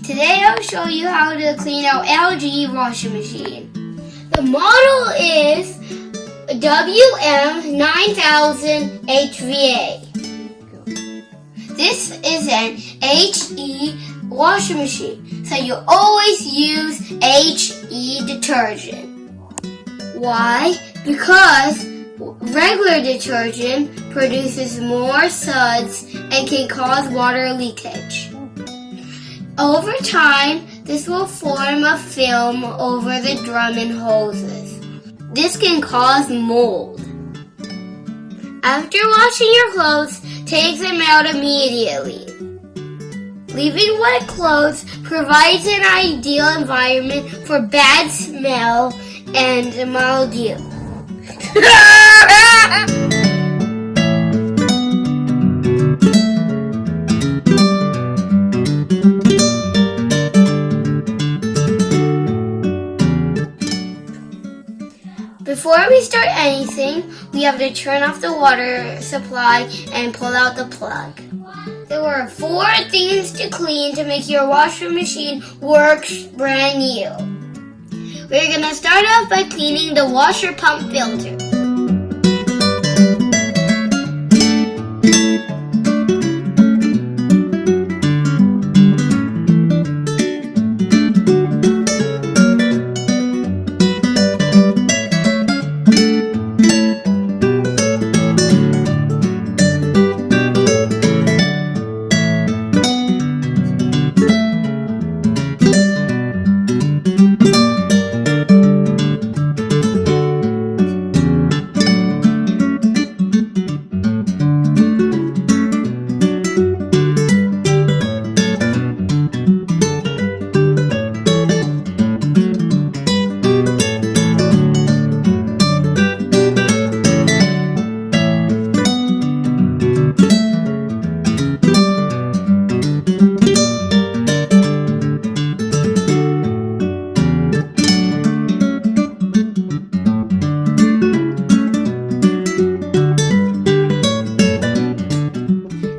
Today I'll show you how to clean out LG washing machine. The model is WM9000 HVA. This is an HE washing machine, so you always use HE detergent. Why? Because regular detergent produces more suds and can cause water leakage. Over time, this will form a film over the drum and hoses. This can cause mold. After washing your clothes, take them out immediately. Leaving wet clothes provides an ideal environment for bad smell and mildew. Before we start anything, we have to turn off the water supply and pull out the plug. There were 4 things to clean to make your washing machine work brand new. We're going to start off by cleaning the washer pump filter.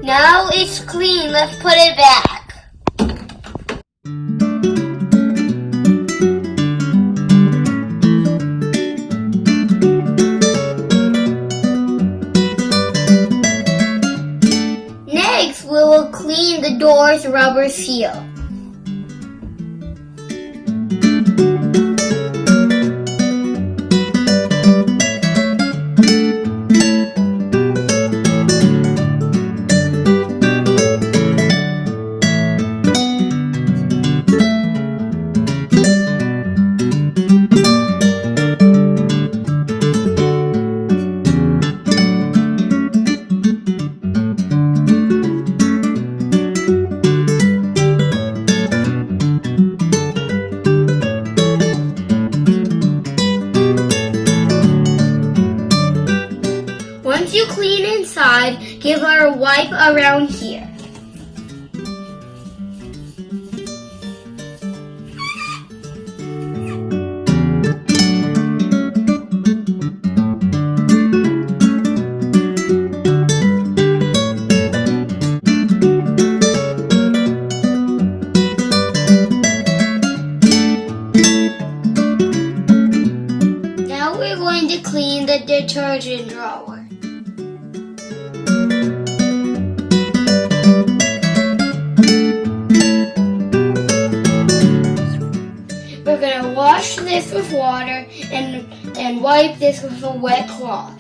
Now it's clean, let's put it back. Next, we will clean the door's rubber seal. Once you clean inside, give her a wipe around here. Now we're going to clean the detergent drawer. We're going to wash this with water and wipe this with a wet cloth.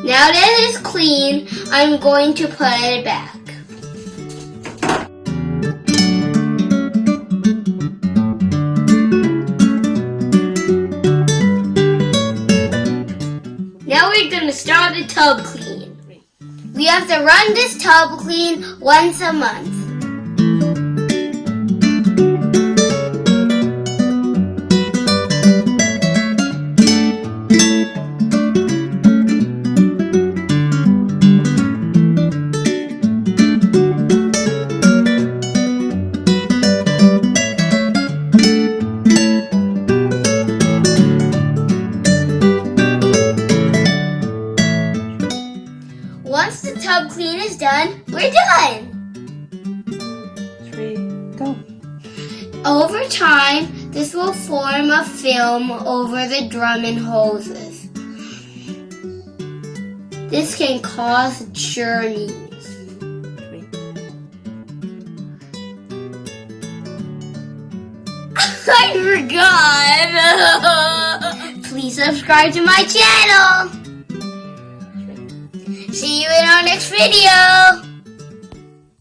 Now that it's clean, I'm going to put it back. Now we're going to start the tub clean. We have to run this tub clean once a month. Over time, this will form a film over the drum and hoses. This can cause journeys. I forgot. Please subscribe to my channel. See you in our next video.